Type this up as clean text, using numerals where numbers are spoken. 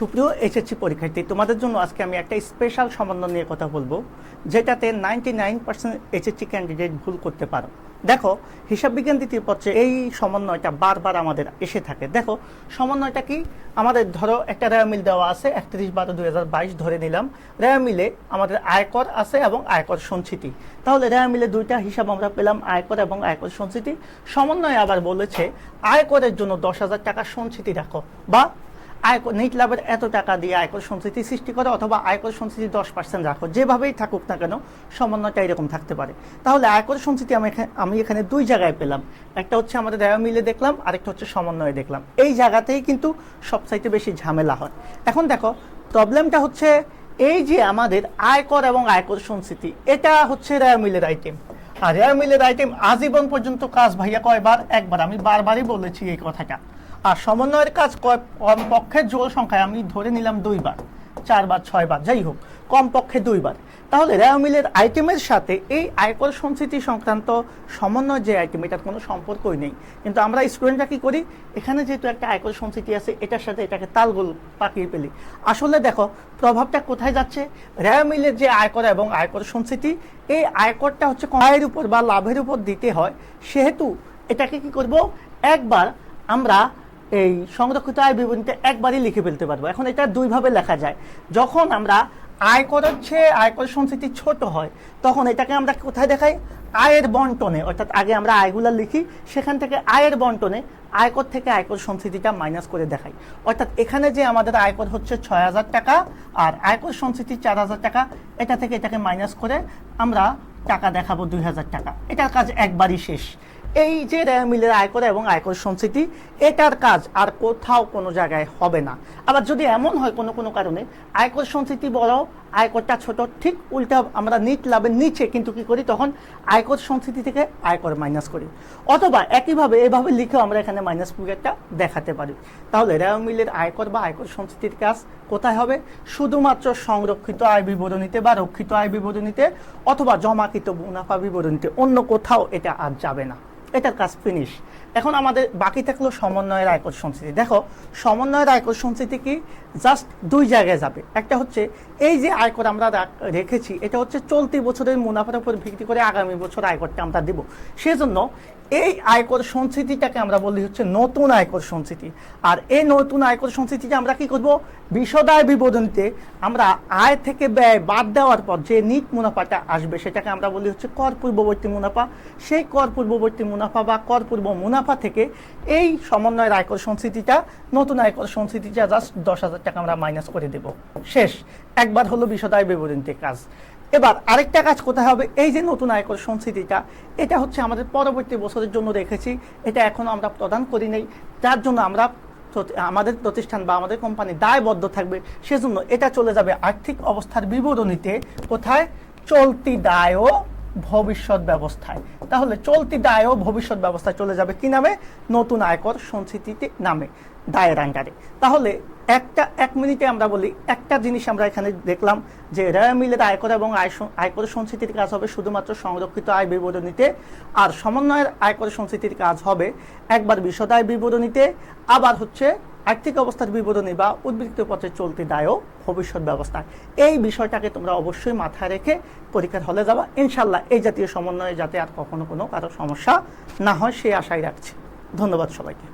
সুপ্রিয় এইচএসসি পরীক্ষার্থী, তোমাদের জন্য আজকে আমি একটা স্পেশাল সমন্বয় নিয়ে কথা বলবো, যেটাতে 99% এইচএসসি ক্যান্ডিডেট ভুল করতে পারো। দেখো, হিসাব বিজ্ঞান দ্বিতীয় পত্রে এই সমন্বয়টা বারবার আমাদের এসে থাকে। দেখো, সমন্বয়টা কি? আমাদের ধরো একটা রেওয়া মিল দেওয়া আছে 31/12/2022 ধরে নিলাম। রেওয়া মিলে আমাদের আয়কর আছে এবং আয়কর সঞ্চিতি। তাহলে রেওয়া মিলে দুইটা হিসাব আমরা পেলাম, আয়কর এবং আয়কর সঞ্চিতি। সমন্বয় আবার বলেছে আয়করের জন্য 10,000 টাকা সঞ্চিতি রাখো, বা আয়কর নিট লাভের এত টাকা দিয়ে আয়কর সঞ্চিতি সৃষ্টি করে, অথবা আয়কর সঞ্চিতি 10% রাখো। যেভাবেই থাকুক না কেন, সমন্বয়টা এরকম থাকতে পারে। তাহলে আয়কর সঞ্চিতি আমি এখানে দুই জায়গায় পেলাম, একটা হচ্ছে আমাদের রেওয়া মিলে দেখলাম, আরেকটা হচ্ছে সমন্বয়ে দেখলাম। এই জায়গাতেই কিন্তু সবচাইতে বেশি ঝামেলা হয়। এখন দেখো, প্রবলেমটা হচ্ছে এই যে আমাদের আয়কর এবং আয়কর সঞ্চিতি, এটা হচ্ছে রেওয়া মিলের আইটেম। আর রেওয়া মিলের আইটেম আজীবন পর্যন্ত কাজ ভাইয়া কয়বার? একবার। আমি বারবারই বলেছি এই কথাটা। আর সমন্বয়ের কাজ কমপক্ষে জোড় সংখ্যায় আমি ধরে নিলাম 2বার, 4বার, 6বার, যাই হোক, কমপক্ষে 2বার। তাহলে রেওয়া মিলের আইটেমের সাথে এই আয়কর সঞ্চিতি সংক্রান্ত সমন্বয় যে আইটেম, এটার কোনো সম্পর্কই নেই। কিন্তু আমরা স্টুডেন্টরা কি করি, এখানে যেহেতু একটা আয়কর সঞ্চিতি আছে, এটার সাথে এটাকে তালগোল পাকিয়ে ফেলি। আসলে দেখো, প্রভাবটা কোথায় যাচ্ছে? রেওয়া মিলের যে আয়কর এবং আয়কর সঞ্চিতি, এই আয়করটা হচ্ছে আয়ের উপর বা লাভের উপর দিতে হয়, সেহেতু এটাকে কি করব, একবার আমরা এই সংরক্ষিত আয় বিবরণীতে একবারই লিখে ফেলতে পারবো। এখন এটা দুইভাবে লেখা যায়। যখন আমরা আয়করের চেয়ে আয়কর সঞ্চিতি ছোট হয়, তখন এটাকে আমরা কোথায় দেখাই? আয়ের বন্টনে। অর্থাৎ আগে আমরা আয়গুলা লিখি, সেখান থেকে আয়ের বন্টনে আয়কর থেকে আয়কর সঞ্চিতিটা মাইনাস করে দেখাই। অর্থাৎ এখানে যে আমাদের আয়কর হচ্ছে 6,000 টাকা আর আয়কর সঞ্চিতি 4,000 টাকা, এটা থেকে এটাকে মাইনাস করে আমরা টাকা দেখাবো 2,000 টাকা। এটার কাজ একবারই শেষ। এই যে রেওয়া মিলের আয়কর এবং আয়কর সঞ্চিতি, এটার কাজ আর কোথাও কোনো জায়গায় হবে না। আবার যদি এমন হয় কোনো কারণে আয়কর সঞ্চিতি বড়, আয়করটা ছোট, ঠিক উল্টা আমরা নিট লাভের নিচে কিন্তু কি করি, তখন আয়কর সঞ্চিতি থেকে আয়কর মাইনাস করি। অথবা একইভাবে এভাবে লিখেও আমরা এখানে মাইনাস ফিগারটা দেখাতে পারি। তাহলে রেওয়া মিলের আয়কর বা আয়কর সঞ্চিতির কাজ কোথায় হবে? শুধুমাত্র সংরক্ষিত আয় বিবরণীতে বা রক্ষিত আয় বিবরণীতে, অথবা জমাকৃত মুনাফা বিবরণীতে। অন্য কোথাও এটা আর যাবে না। এটার কাজ ফিনিশ। এখন আমাদের বাকি থাকলো সমন্বয়ের আয়কর সঞ্চিতি। দেখো, সমন্বয়ের আয়কর সঞ্চিতি কি? জাস্ট দুই জায়গায় যাবে। একটা হচ্ছে এই যে আয়কর আমরা রেখেছি, এটা হচ্ছে চলতি বছরের মুনাফার উপর ভিত্তি করে আগামী বছর আয়করটা আমরা দেব। সেজন্য এই আয়কর সঞ্চিতিটাকে আমরা বলি হচ্ছে নতুন আয়কর সঞ্চিতি। আর এই নতুন আয়কর সঞ্চিতিটা আমরা কি করব? বিশদায় বিবরণীতে আমরা আয় থেকে ব্যয় বাদ দেওয়ার পর যে নিট মুনাফাটা আসবে, সেটাকে আমরা বলি হচ্ছে কর পূর্ববর্তী মুনাফা। সেই কর পূর্ববর্তী মুনাফা বা কর পূর্ব মুনাফা থেকে এই সমন্বয়ের আয়কর সঞ্চিতিটা, নতুন আয়কর সঞ্চিতিটা জাস্ট 10,000 টাকা আমরা মাইনাস করে দেব। শেষ। একবার হলো বিশদায় বিবরণীতে কাজ। এবার আরেকটা কাজ কোথায় হবে? এই যে নতুন আয়কর সঞ্চিতিটা, এটা হচ্ছে আমাদের পরবর্তী বছরের জন্য রেখেছি, এটা এখনো আমরা প্রদান করি নাই, যার জন্য আমরা আমাদের প্রতিষ্ঠান বা আমাদের কোম্পানি দায়বদ্ধ থাকবে। সেজন্য এটা চলে যাবে আর্থিক অবস্থার বিবরণীতে। কোথায়? চলতি দায় ও ভবিষ্যৎ ব্যবস্থায়। তাহলে চলতি দায় ও ভবিষ্যৎ ব্যবস্থায় চলে যাবে কি নামে? নতুন আয়কর সঞ্চিতিতে নামে, দায়ের আন্ডারে। তাহলে এক মিনিটে আমরা বলি, একটা জিনিস আমরা এখানে দেখলাম যে রেওয়া মিলের আয়কর এবং আয়কর সঞ্চিতির কাজ হবে শুধুমাত্র সংরক্ষিত আয় বিবরণীতে, আর সমন্বয়ের আয়কর সঞ্চিতির কাজ হবে একবার বিশদায় বিবরণীতে, আবার হচ্ছে আর্থিক অবস্থার বিবরণী বা উদ্বৃত্ত পত্রে চলতি দায় ও ভবিষ্যৎ ব্যবস্থা। এই বিষয়টাকে তোমরা অবশ্যই মাথায় রেখে পরীক্ষার হলে যাবা। ইনশাল্লাহ এই জাতীয় সমন্বয়ে যাতে আর কখনো কারো সমস্যা না হয়, সেই আশাই রাখছি। ধন্যবাদ সবাইকে।